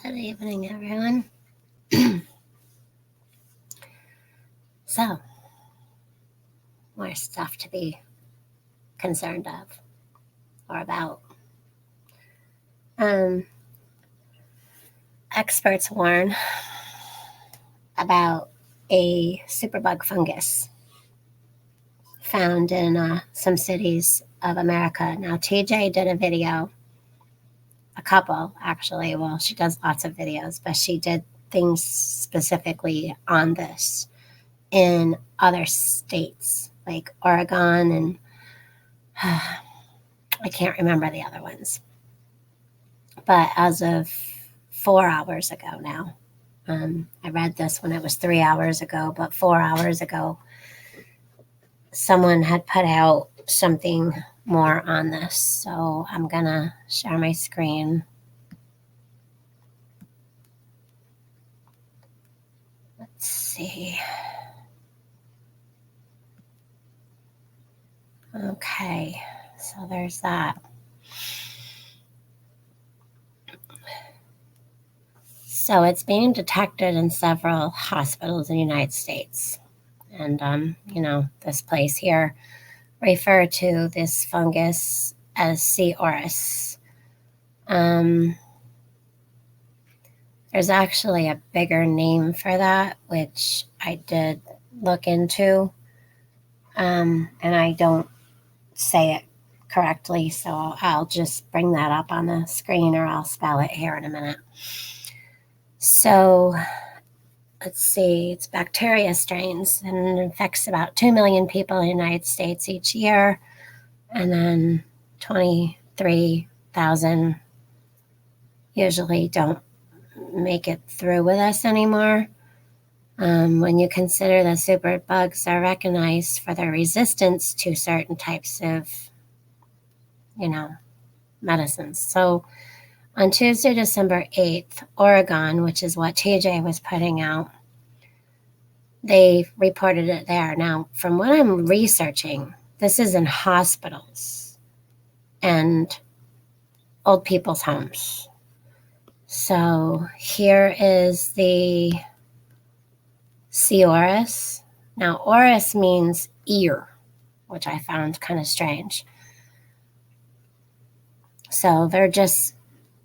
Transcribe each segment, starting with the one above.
Good evening, everyone. So, more stuff to be concerned of or about. Experts warn about a superbug fungus found in some cities of America. Now, TJ did a video, a couple actually. Well, she does lots of videos, but she did things specifically on this in other states like Oregon and I can't remember the other ones. But as of 4 hours ago now, I read this when it was 3 hours ago, but 4 hours ago, someone had put out something more on this. So I'm going to share my screen. Let's see. Okay, so there's that. So it's being detected in several hospitals in the United States. And, this place here refer to this fungus as auris. There's actually a bigger name for that, which I did look into. And I don't say it correctly, so I'll just bring that up on the screen or I'll spell it here in a minute. So let's see, it's bacteria strains and it infects about 2 million people in the United States each year. And then 23,000 usually don't make it through with us anymore. When you consider that superbugs are recognized for their resistance to certain types of, medicines. So on Tuesday, December 8th, Oregon, which is what TJ was putting out, they reported it there. Now, from what I'm researching, this is in hospitals and old people's homes. So here is the auris. Now, auris means ear, which I found kind of strange. So they're just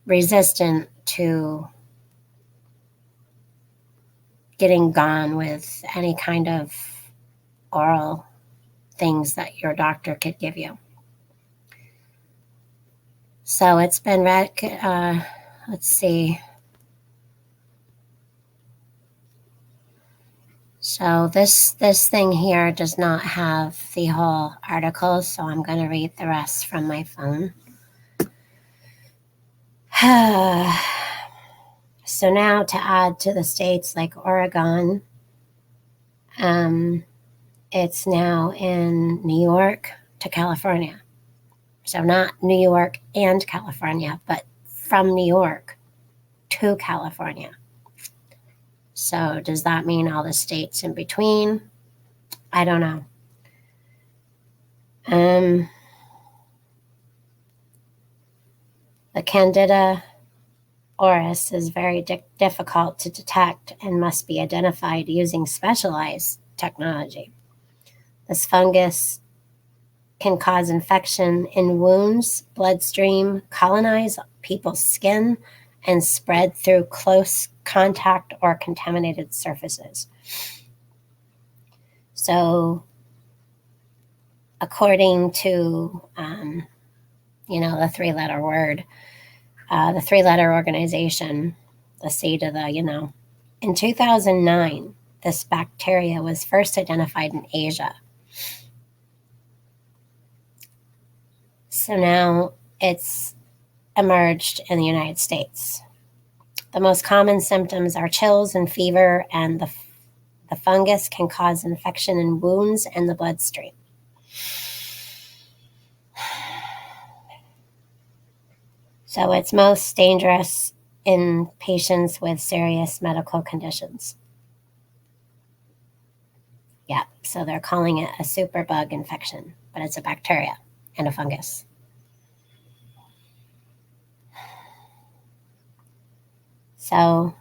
resistant to getting gone with any kind of oral things that your doctor could give you. So it's been, let's see. So this thing here does not have the whole article, so I'm going to read the rest from my phone. So now to add to the states like Oregon, it's now in New York to California. So not New York and California, but from New York to California. So does that mean all the states in between? I don't know. The Candida auris is very difficult to detect and must be identified using specialized technology. This fungus can cause infection in wounds, bloodstream, colonize people's skin, and spread through close contact or contaminated surfaces. So, according to, the three-letter word, the three-letter organization, the C to the, in 2009, this bacteria was first identified in Asia. So now it's emerged in the United States. The most common symptoms are chills and fever, and the fungus can cause infection in wounds and the bloodstream. So it's most dangerous in patients with serious medical conditions. Yeah, so they're calling it a superbug infection, but it's a bacteria and a fungus. So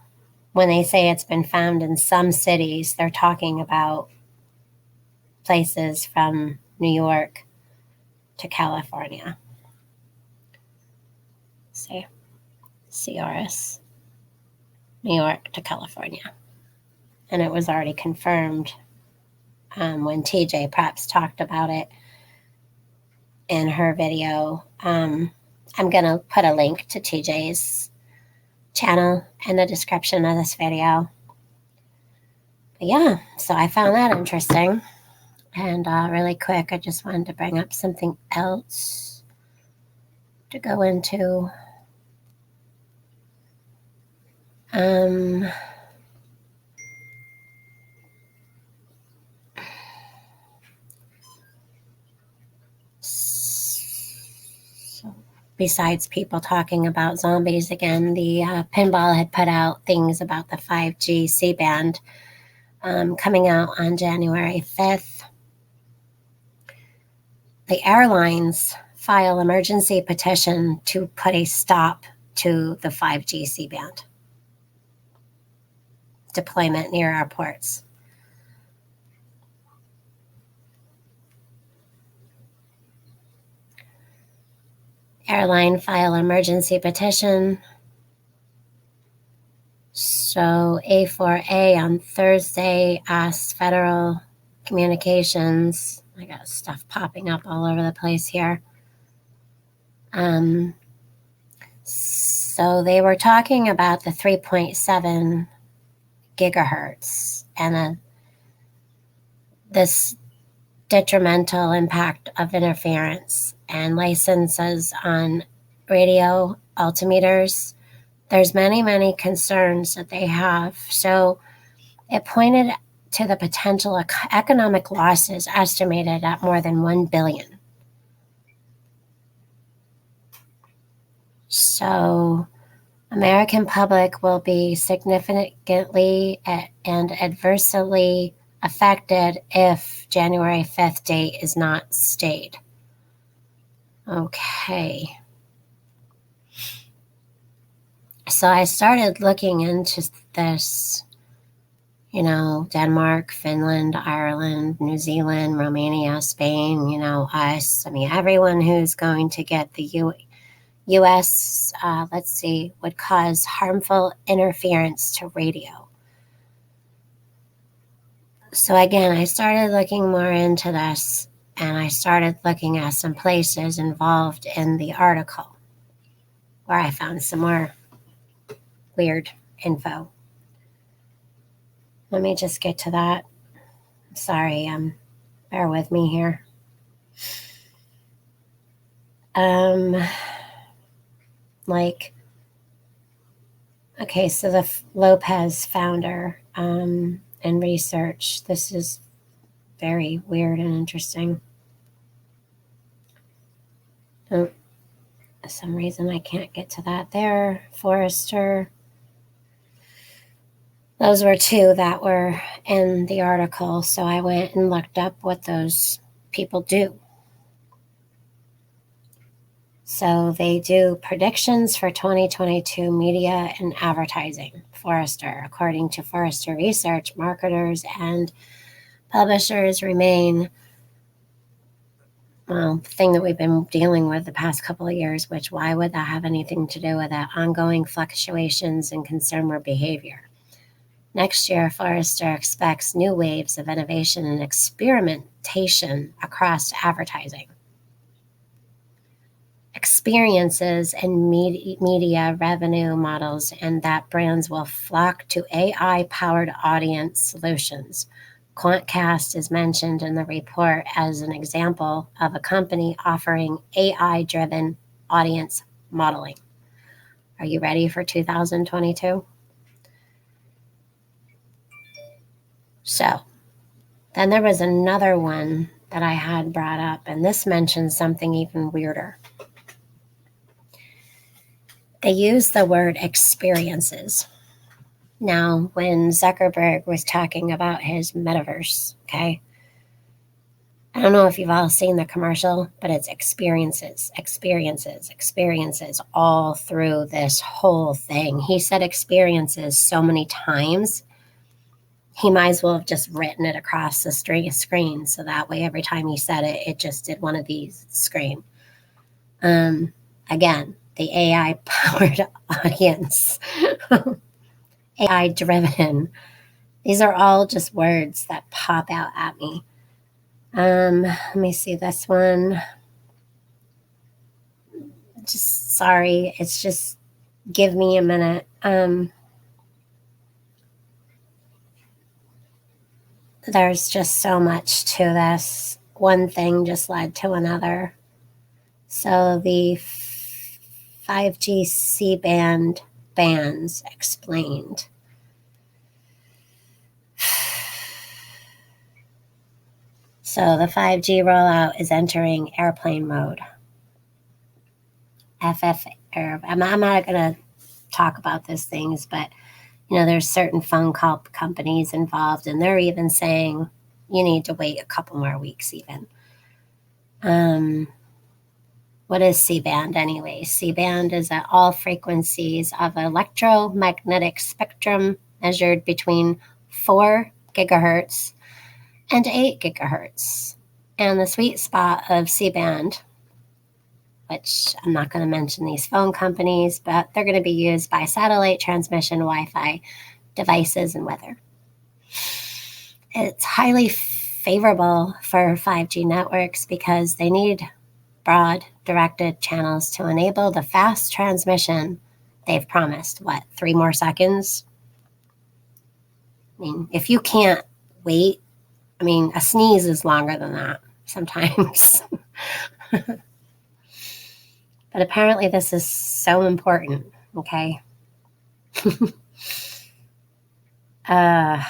when they say it's been found in some cities, they're talking about places from New York to California. See, auris, New York to California. And it was already confirmed when TJ Preps talked about it in her video. I'm going to put a link to TJ's channel in the description of this video. But yeah, so I found that interesting. And really quick, I just wanted to bring up something else to go into. So besides people talking about zombies again, the Pinball had put out things about the 5G C-band coming out on January 5th. The airlines file emergency petition to put a stop to the 5G C-band deployment near airports. Airline file emergency petition. So A4A on Thursday asked Federal Communications. I got stuff popping up all over the place here. So they were talking about the 3.7 gigahertz and this detrimental impact of interference and licenses on radio altimeters. There's many concerns that they have. So it pointed to the potential economic losses estimated at more than $1 billion. So American public will be significantly and adversely affected if January 5th date is not stayed. Okay. So I started looking into this, Denmark, Finland, Ireland, New Zealand, Romania, Spain, us. I mean, everyone who's going to get the U.S., would cause harmful interference to radio. So again, I started looking more into this, and I started looking at some places involved in the article where I found some more weird info. Let me just get to that. Sorry, bear with me here. Okay, so the Lopez founder and research. This is very weird and interesting. Oh, for some reason I can't get to that there. Forrester. Those were two that were in the article, so I went and looked up what those people do. So they do predictions for 2022 media and advertising. Forrester, according to Forrester Research, marketers and publishers remain, the thing that we've been dealing with the past couple of years, which why would that have anything to do with that? Ongoing fluctuations in consumer behavior. Next year, Forrester expects new waves of innovation and experimentation across advertising, experiences, and media revenue models, and that brands will flock to AI-powered audience solutions. Quantcast is mentioned in the report as an example of a company offering AI-driven audience modeling. Are you ready for 2022? So, then there was another one that I had brought up, and this mentions something even weirder. They use the word experiences. Now, when Zuckerberg was talking about his metaverse, okay, I don't know if you've all seen the commercial, but it's experiences, experiences, experiences all through this whole thing. He said experiences so many times, he might as well have just written it across the screen. So that way, every time he said it, it just did one of these screen. Again, the AI powered audience, AI driven. These are all just words that pop out at me. Let me see this one. Just sorry, it's just give me a minute. There's just so much to this. One thing just led to another. So the 5G C-band bands explained. So the 5G rollout is entering airplane mode. I'm not going to talk about these things, but there's certain phone companies involved, and they're even saying you need to wait a couple more weeks even. What is C-band anyway? C-band is at all frequencies of electromagnetic spectrum measured between 4 gigahertz and 8 gigahertz. And the sweet spot of C-band, which I'm not going to mention these phone companies, but they're going to be used by satellite transmission, Wi-Fi devices, and weather. It's highly favorable for 5G networks because they need broad directed channels to enable the fast transmission they've promised. 3 more seconds? I mean, if you can't wait, a sneeze is longer than that sometimes. But apparently this is so important, okay? Yeah,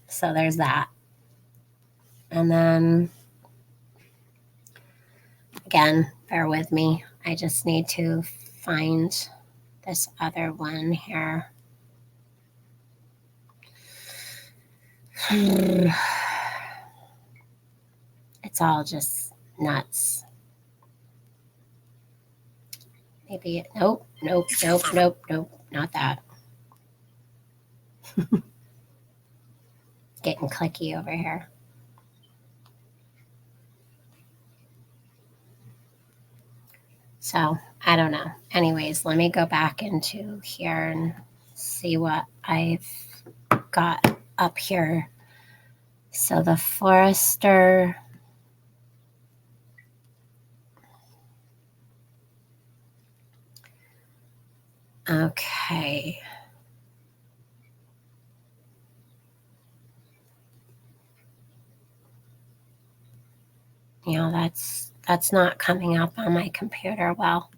so there's that. And then, again, bear with me. I just need to find this other one here. It's all just nuts. Maybe, nope, not that. Getting clicky over here. So, I don't know. Anyways, let me go back into here and see what I've got up here. So the Forester... Okay. That's not coming up on my computer well.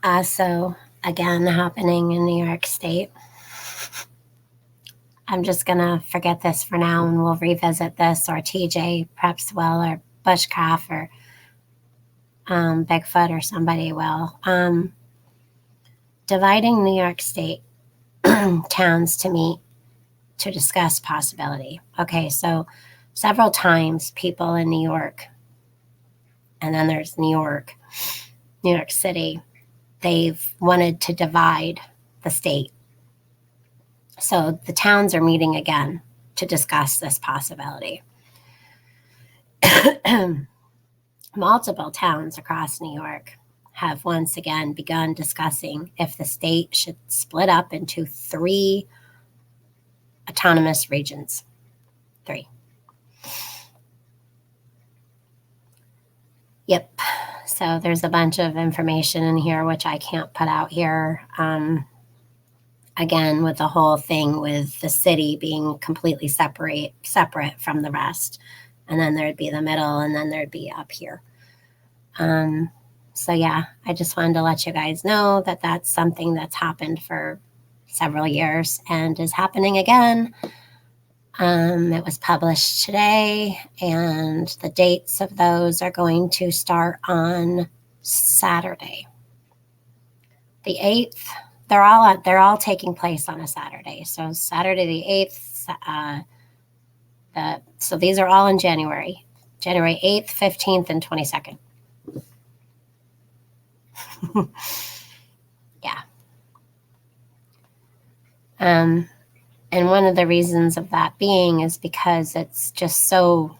Also, again, happening in New York State. I'm just going to forget this for now, and we'll revisit this, or TJ perhaps will, or Bushcraft, or Bigfoot, or somebody will. Dividing New York State towns to meet to discuss possibility. Okay, so several times people in New York, and then there's New York City, they've wanted to divide the state. So the towns are meeting again to discuss this possibility. Multiple towns across New York have once again begun discussing if the state should split up into 3 autonomous regions. 3. Yep. So there's a bunch of information in here which I can't put out here. Again, with the whole thing with the city being completely separate from the rest. And then there'd be the middle, and then there'd be up here. So yeah, I just wanted to let you guys know that that's something that's happened for several years and is happening again. It was published today, and the dates of those are going to start on Saturday. The 8th, they're all taking place on a Saturday. So Saturday the 8th, so these are all in January. January 8th, 15th, and 22nd. Yeah. And one of the reasons of that being is because it's just so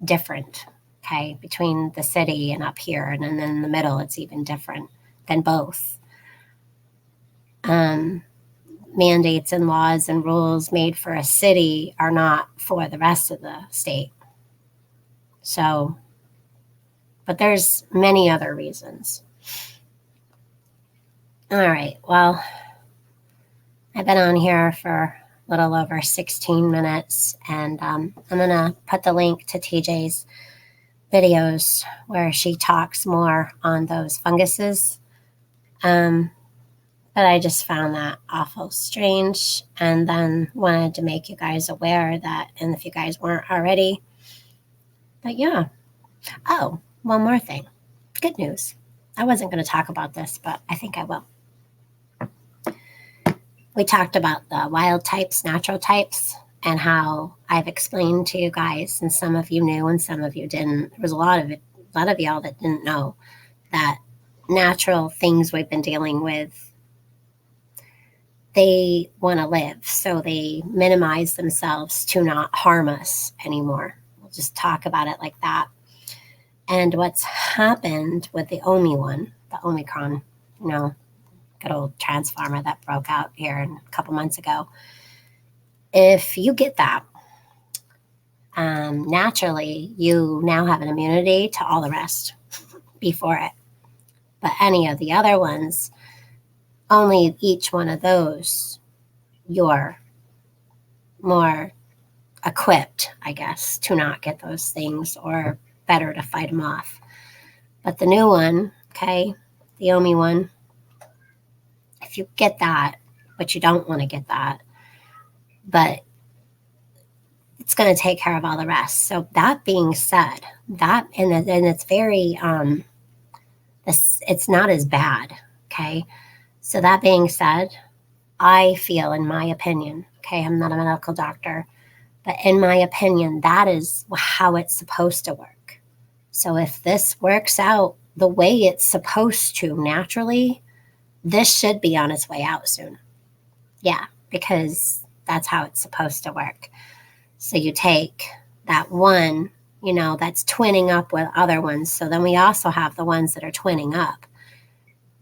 different, okay, between the city and up here. And then in the middle, it's even different than both. Mandates and laws and rules made for a city are not for the rest of the state. So, but there's many other reasons. All right, well, I've been on here for a little over 16 minutes, and I'm going to put the link to TJ's videos where she talks more on those funguses. But I just found that awful strange, and then wanted to make you guys aware that, and if you guys weren't already. But yeah. Oh, one more thing. Good news. I wasn't going to talk about this, but I think I will. We talked about the wild types, natural types, and how I've explained to you guys, and some of you knew and some of you didn't. There was a lot of y'all that didn't know that natural things we've been dealing with, they want to live, so they minimize themselves to not harm us anymore. We'll just talk about it like that. And what's happened with the Omicron, good old transformer that broke out here a couple months ago. If you get that, naturally, you now have an immunity to all the rest before it. But any of the other ones, only each one of those, you're more equipped, I guess, to not get those things, or better to fight them off. But the new one, okay, the Omi one, if you get that, but you don't want to get that, but it's going to take care of all the rest. So that being said, that, and it's very, it's not as bad, okay? So that being said, I feel, in my opinion, okay, I'm not a medical doctor, but in my opinion, that is how it's supposed to work. So if this works out the way it's supposed to naturally, this should be on its way out soon. Yeah, because that's how it's supposed to work. So you take that one, that's twinning up with other ones. So then we also have the ones that are twinning up,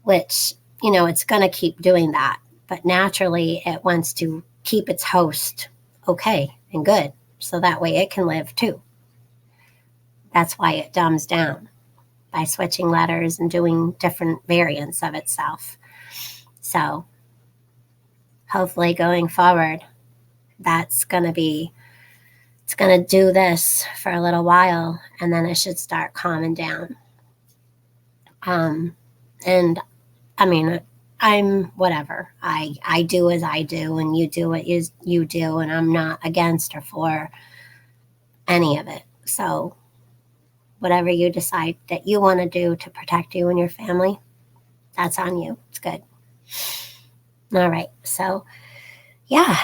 which, it's going to keep doing that. But naturally, it wants to keep its host okay and good, so that way it can live too. That's why it dumbs down by switching letters and doing different variants of itself. So hopefully going forward, it's going to do this for a little while, and then it should start calming down. And I mean, I'm whatever. I do as I do, and you do what you do, and I'm not against or for any of it. So whatever you decide that you want to do to protect you and your family, that's on you. It's good. All right. So, yeah.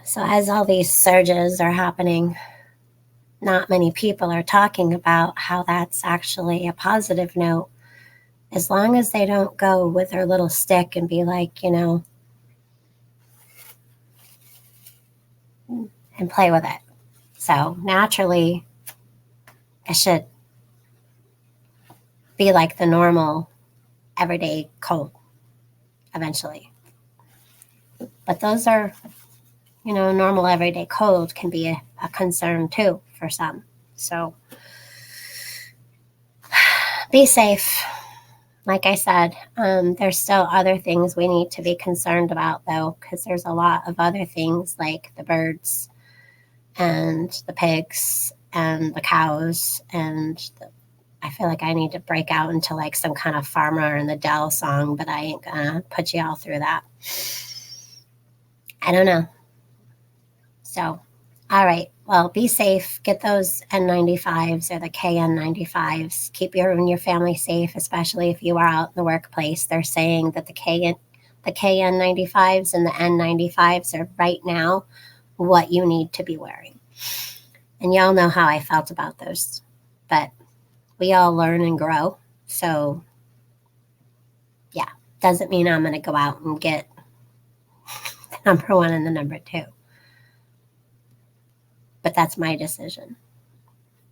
So as all these surges are happening, not many people are talking about how that's actually a positive note, as long as they don't go with their little stick and be like, and play with it. So naturally, it should be like the normal everyday cold eventually. But those are, normal everyday cold can be a concern too for some. So be safe. Like I said, there's still other things we need to be concerned about, though, because there's a lot of other things like the birds and the pigs and the cows. And I feel like I need to break out into like some kind of Farmer in the Dell song, but I ain't gonna put you all through that. I don't know. So All right. Well, be safe. Get those N95s or the KN95s. Keep you and your family safe, especially if you are out in the workplace. They're saying that the KN95s and the N95s are right now what you need to be wearing. And y'all know how I felt about those. But we all learn and grow. So, yeah, doesn't mean I'm going to go out and get the number one and the number two. But that's my decision.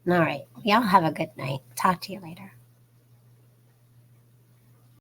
All right. Y'all have a good night. Talk to you later.